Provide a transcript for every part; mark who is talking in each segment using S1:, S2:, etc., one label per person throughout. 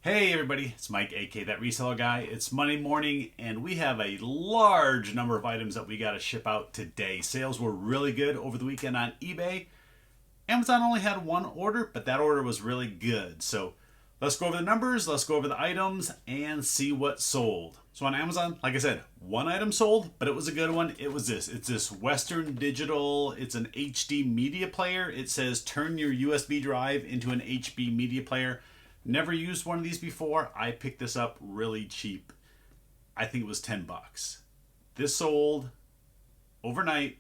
S1: Hey everybody, it's Mike, aka That Reseller Guy. It's Monday morning and we have a large number of items that we got to ship out today. Sales were really good over the weekend on eBay. Amazon only had one order, but that order was really good. So let's go over the numbers, let's go over the items, and see what sold. So on Amazon, like I said, one item sold, but it was a good one. It was this. It's this Western Digital. It's an HD media player. It says turn your USB drive into an HD media player. Never used one of these before. I picked this up really cheap. I think it was 10 bucks. This sold overnight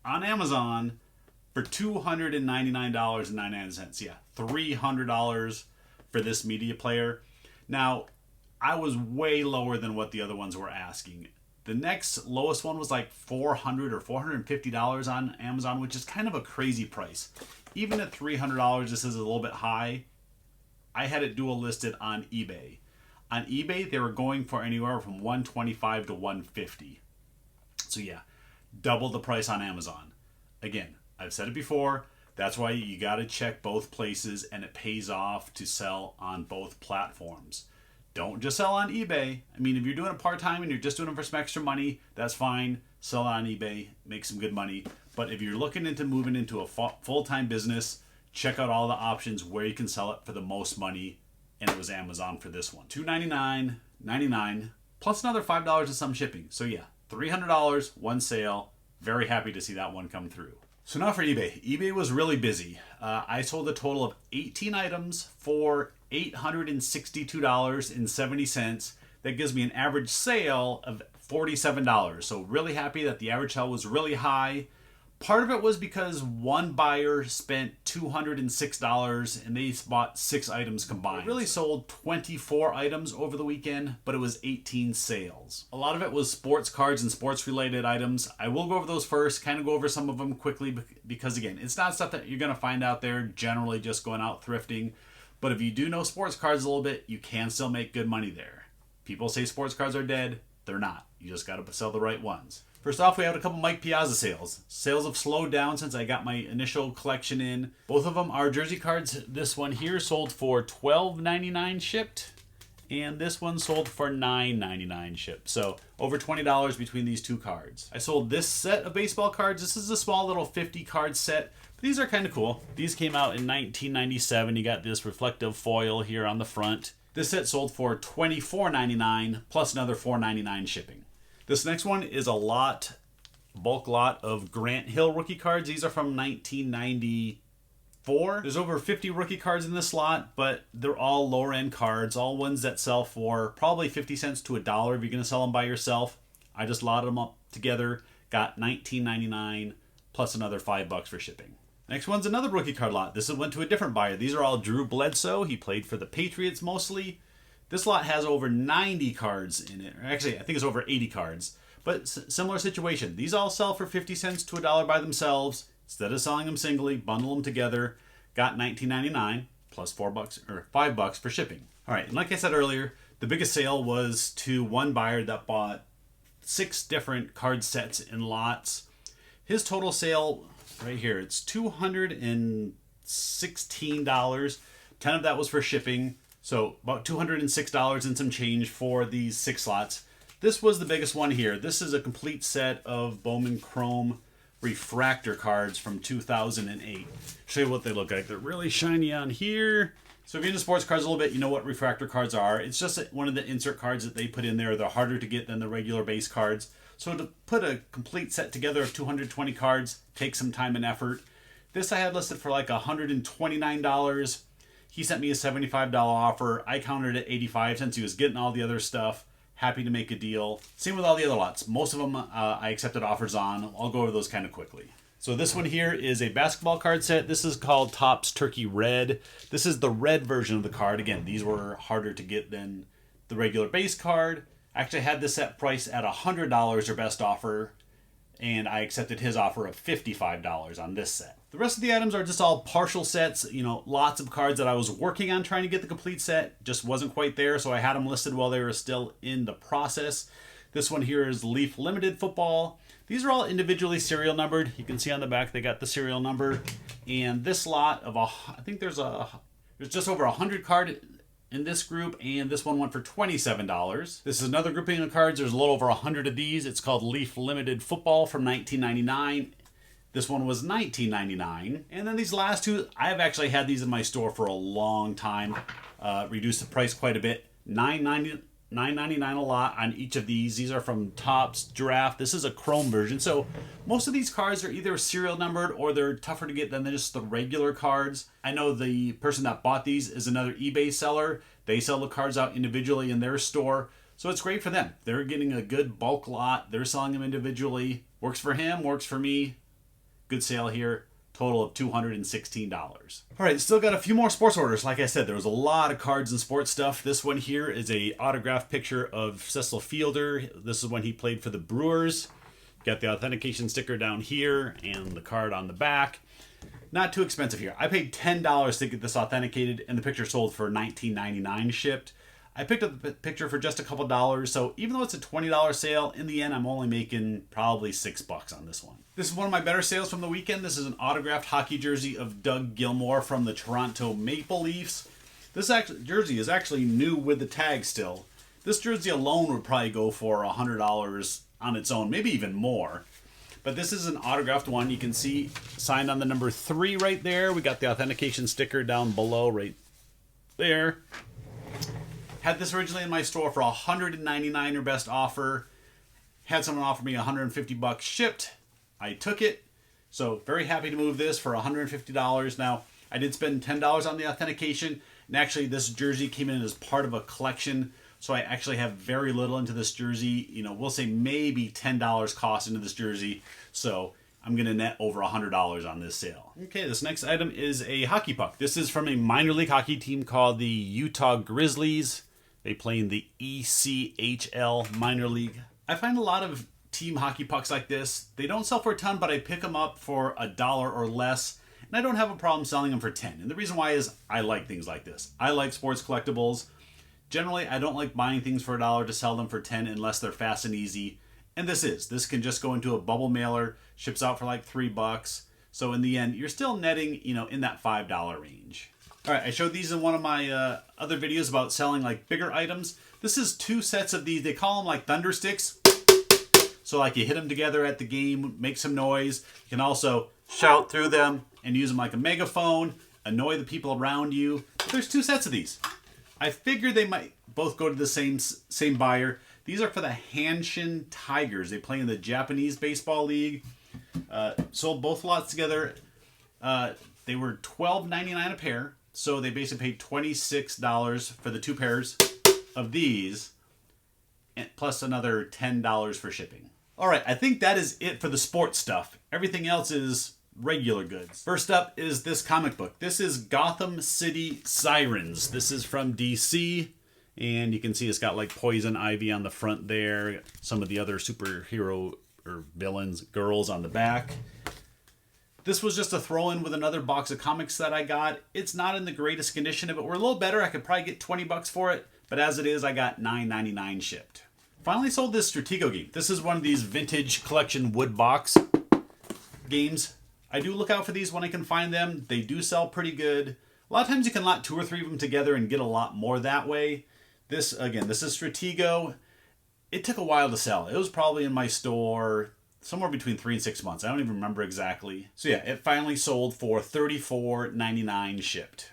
S1: on Amazon for $299.99. Yeah, $300 for this media player. Now, I was way lower than what the other ones were asking. The next lowest one was like $400 or $450 on Amazon, which is kind of a crazy price. Even at $300, this is a little bit high. I had it dual listed on eBay. On eBay, they were going for anywhere from $125 to $150. So yeah, double the price on Amazon. Again, I've said it before, that's why you got to check both places, and it pays off to sell on both platforms. Don't just sell on eBay. I mean, if you're doing it part-time and you're just doing it for some extra money, that's fine. Sell on eBay, make some good money. But if you're looking into moving into a full-time business, check out all the options where you can sell it for the most money, and it was Amazon for this one. $299.99 plus another $5 in some shipping. So yeah, $300, one sale. Very happy to see that one come through. So now for eBay. eBay was really busy. I sold a total of 18 items for $862.70. That gives me an average sale of $47. So really happy that the average sale was really high. Part of it was because one buyer spent $206 and they bought 6 items combined. It really sold 24 items over the weekend, but it was 18 sales. A lot of it was sports cards and sports related items. I will go over those first, kind of go over some of them quickly because again, it's not stuff that you're going to find out there generally just going out thrifting. But if you do know sports cards a little bit, you can still make good money there. People say sports cards are dead. They're not. You just got to sell the right ones. First off, we have a couple Mike Piazza sales. Sales have slowed down since I got my initial collection in. Both of them are jersey cards. This one here sold for $12.99 shipped, and this one sold for $9.99 shipped. So over $20 between these two cards. I sold this set of baseball cards. This is a small little 50 card set. These are kind of cool. These came out in 1997. You got this reflective foil here on the front. This set sold for $24.99 plus another $4.99 shipping. This next one is a bulk lot of Grant Hill rookie cards. These are from 1994. There's over 50 rookie cards in this lot, but they're all lower end cards, all ones that sell for probably 50 cents to $1 if you're going to sell them by yourself. I just lotted them up together, got $19.99 plus another $5 for shipping. Next one's another rookie card lot. This went to a different buyer. These are all Drew Bledsoe. He played for the Patriots mostly. This lot has over 90 cards in it. Actually, I think it's over 80 cards. But similar situation. These all sell for 50 cents to $1 by themselves. Instead of selling them singly, bundle them together. Got $19.99 plus $4 or $5 for shipping. All right, and like I said earlier, the biggest sale was to one buyer that bought 6 different card sets in lots. His total sale right here, it's $216. 10 of that was for shipping. So about $206 and some change for these 6 slots. This was the biggest one here. This is a complete set of Bowman Chrome refractor cards from 2008. Show you what they look like. They're really shiny on here. So if you're into sports cards a little bit, you know what refractor cards are. It's just one of the insert cards that they put in there. They're harder to get than the regular base cards. So to put a complete set together of 220 cards takes some time and effort. This I had listed for like $129. He sent me a $75 offer. I countered at $85 since he was getting all the other stuff. Happy to make a deal. Same with all the other lots. Most of them I accepted offers on. I'll go over those kind of quickly. So this one here is a basketball card set. This is called Topps Turkey Red. This is the red version of the card. Again, these were harder to get than the regular base card. I actually had this set priced at $100 or best offer, and I accepted his offer of $55 on this set. The rest of the items are just all partial sets, lots of cards that I was working on trying to get the complete set, just wasn't quite there, so I had them listed while they were still in the process. This one here is Leaf Limited Football. These are all individually serial numbered. You can see on the back they got the serial number. And this lot of, I think there's just over 100 in this group, and this one went for $27. This is another grouping of cards. There's a little over 100 of these. It's called Leaf Limited Football from 1999. This one was $19.99. And then these last two, I've actually had these in my store for a long time. Reduced the price quite a bit. $9.99 a lot on each of these. These are from Topps Draft. This is a chrome version. So most of these cards are either serial numbered or they're tougher to get than just the regular cards. I know the person that bought these is another eBay seller. They sell the cards out individually in their store. So it's great for them. They're getting a good bulk lot. They're selling them individually. Works for him, works for me. Good sale here. Total of $216. All right, still got a few more sports orders. Like I said, there was a lot of cards and sports stuff. This one here is a autographed picture of Cecil Fielder. This is when he played for the Brewers. Got the authentication sticker down here and the card on the back. Not too expensive here. I paid $10 to get this authenticated, and the picture sold for $19.99 shipped. I picked up the picture for just a couple dollars, so even though it's a $20 sale, in the end, I'm only making probably $6 on this one. This is one of my better sales from the weekend. This is an autographed hockey jersey of Doug Gilmour from the Toronto Maple Leafs. This jersey is actually new with the tag still. This jersey alone would probably go for $100 on its own, maybe even more. But this is an autographed one. You can see signed on the number 3 right there. We got the authentication sticker down below right there. Had this originally in my store for $199 or best offer. Had someone offer me $150 shipped. I took it. So very happy to move this for $150. Now, I did spend $10 on the authentication. And actually, this jersey came in as part of a collection. So I actually have very little into this jersey. You know, we'll say maybe $10 cost into this jersey. So I'm going to net over $100 on this sale. Okay, this next item is a hockey puck. This is from a minor league hockey team called the Utah Grizzlies. They play in the ECHL minor league. I find a lot of team hockey pucks like this. They don't sell for a ton, but I pick them up for $1 or less. And I don't have a problem selling them for $10. And the reason why is I like things like this. I like sports collectibles. Generally, I don't like buying things for $1 to sell them for $10 unless they're fast and easy. And this can just go into a bubble mailer, ships out for like $3. So in the end, you're still netting, in that $5 range. All right, I showed these in one of my other videos about selling like bigger items. This is 2 sets of these. They call them like thunder sticks. So like you hit them together at the game, make some noise. You can also shout through them and use them like a megaphone, annoy the people around you. There's 2 sets of these. I figured they might both go to the same buyer. These are for the Hanshin Tigers. They play in the Japanese Baseball League. Sold both lots together. They were $12.99 a pair. So they basically paid $26 for the 2 pairs of these, plus another $10 for shipping. All right, I think that is it for the sports stuff. Everything else is regular goods. First up is this comic book. This is Gotham City Sirens. This is from DC, and you can see it's got like Poison Ivy on the front there, some of the other superhero or villains, girls on the back. This was just a throw-in with another box of comics that I got. It's not in the greatest condition. If it were a little better, I could probably get $20 for it. But as it is, I got $9.99 shipped. Finally sold this Stratego game. This is one of these vintage collection wood box games. I do look out for these when I can find them. They do sell pretty good. A lot of times you can lot 2 or 3 of them together and get a lot more that way. This is Stratego. It took a while to sell. It was probably in my store somewhere between 3 and 6 months. I don't even remember exactly. So yeah, it finally sold for $34.99 shipped.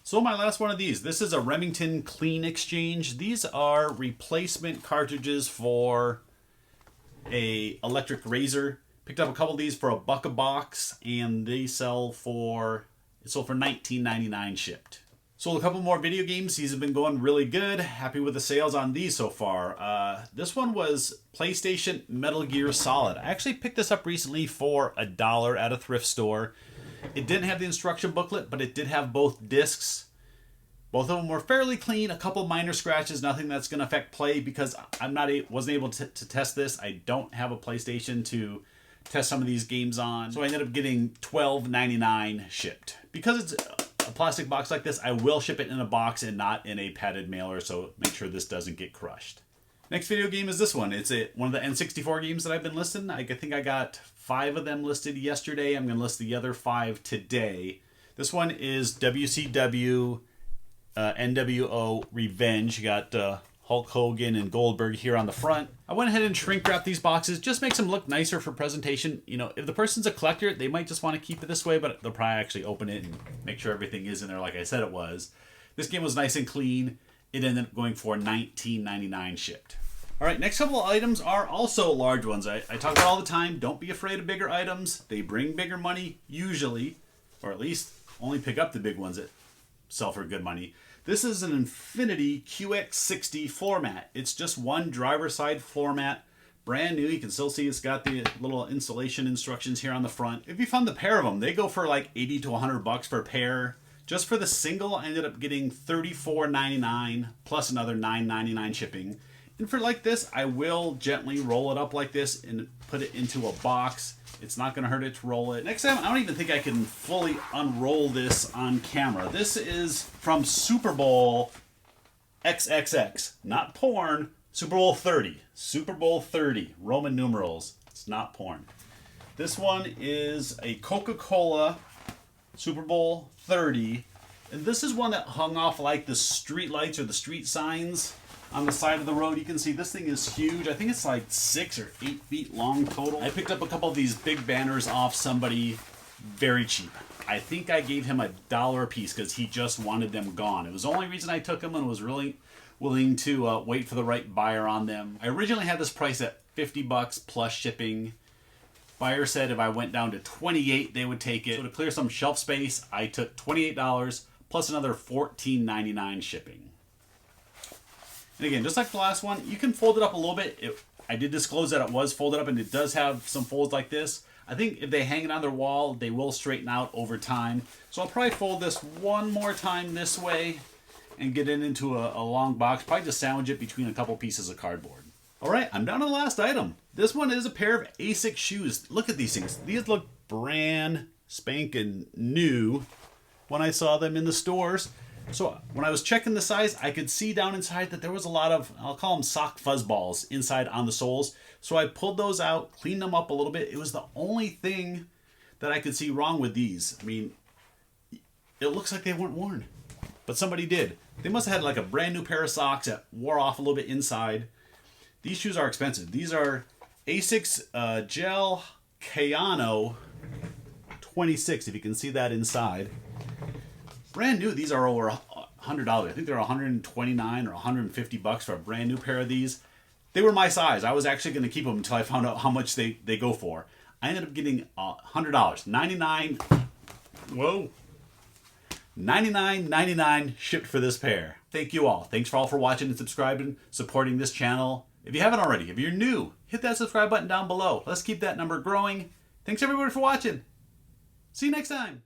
S1: So my last one of these. This is a Remington Clean Exchange. These are replacement cartridges for a electric razor. Picked up a couple of these for $1 a box, and they sold for $19.99 shipped. Sold a couple more video games. These have been going really good. Happy with the sales on these so far. This one was PlayStation Metal Gear Solid. I actually picked this up recently for $1 at a thrift store. It didn't have the instruction booklet, but it did have both discs. Both of them were fairly clean. A couple minor scratches, nothing that's going to affect play because wasn't able to test this. I don't have a PlayStation to test some of these games on. So I ended up getting $12.99 shipped. Because it's a plastic box like this, I will ship it in a box and not in a padded mailer, so make sure this doesn't get crushed. Next video game is this one. It's one of the N64 games that I've been listing. I think I got 5 of them listed yesterday. I'm going to list the other 5 today. This one is WCW NWO Revenge. You got Hulk Hogan and Goldberg here on the front. I went ahead and shrink wrapped these boxes. Just makes them look nicer for presentation. You know, if the person's a collector, they might just want to keep it this way, but they'll probably actually open it and make sure everything is in there like I said it was. This game was nice and clean. It ended up going for $19.99 shipped. All right, next couple of items are also large ones. I talk about all the time, don't be afraid of bigger items. They bring bigger money usually, or at least only pick up the big ones that sell for good money. This is an Infinity QX60 floor mat. It's just one driver side floor mat. Brand new. You can still see it's got the little installation instructions here on the front. If you found the pair of them, they go for like 80 to 100 bucks for a pair. Just for the single, I ended up getting $34.99 plus another $9.99 shipping. And for like this, I will gently roll it up like this and put it into a box. It's not going to hurt it to roll it. Next time, I don't even think I can fully unroll this on camera. This is from Super Bowl XXX, not porn, Super Bowl 30. Super Bowl 30, Roman numerals. It's not porn. This one is a Coca-Cola Super Bowl 30. And this is one that hung off like the street lights or the street signs on the side of the road. You can see this thing is huge. I think it's like 6 or 8 feet long total. I picked up a couple of these big banners off somebody very cheap. I think I gave him $1 a piece because he just wanted them gone. It was the only reason I took them and was really willing to wait for the right buyer on them. I originally had this price at 50 bucks plus shipping. Buyer said if I went down to 28, they would take it. So to clear some shelf space, I took $28 plus another $14.99 shipping. And again, just like the last one, you can fold it up a little bit. I did disclose that it was folded up, and it does have some folds like this. I think if they hang it on their wall, they will straighten out over time. So I'll probably fold this one more time this way and get it into a long box. Probably just sandwich it between a couple pieces of cardboard. All right, I'm down to the last item. This one is a pair of Asics shoes. Look at these things. These look brand spanking new when I saw them in the stores. So when I was checking the size, I could see down inside that there was a lot of, I'll call them sock fuzzballs inside on the soles. So I pulled those out, cleaned them up a little bit. It was the only thing that I could see wrong with these. I mean, it looks like they weren't worn, but somebody did. They must have had like a brand new pair of socks that wore off a little bit inside. These shoes are expensive. These are Asics Gel Kayano 26, if you can see that inside. Brand new, these are over $100. I think they're $129 or $150 for a brand new pair of these. They were my size. I was actually going to keep them until I found out how much they go for. I ended up getting $100, $99.99 shipped for this pair. Thank you all. Thanks for all for watching and subscribing, supporting this channel. If you haven't already, if you're new, hit that subscribe button down below. Let's keep that number growing. Thanks everybody for watching. See you next time.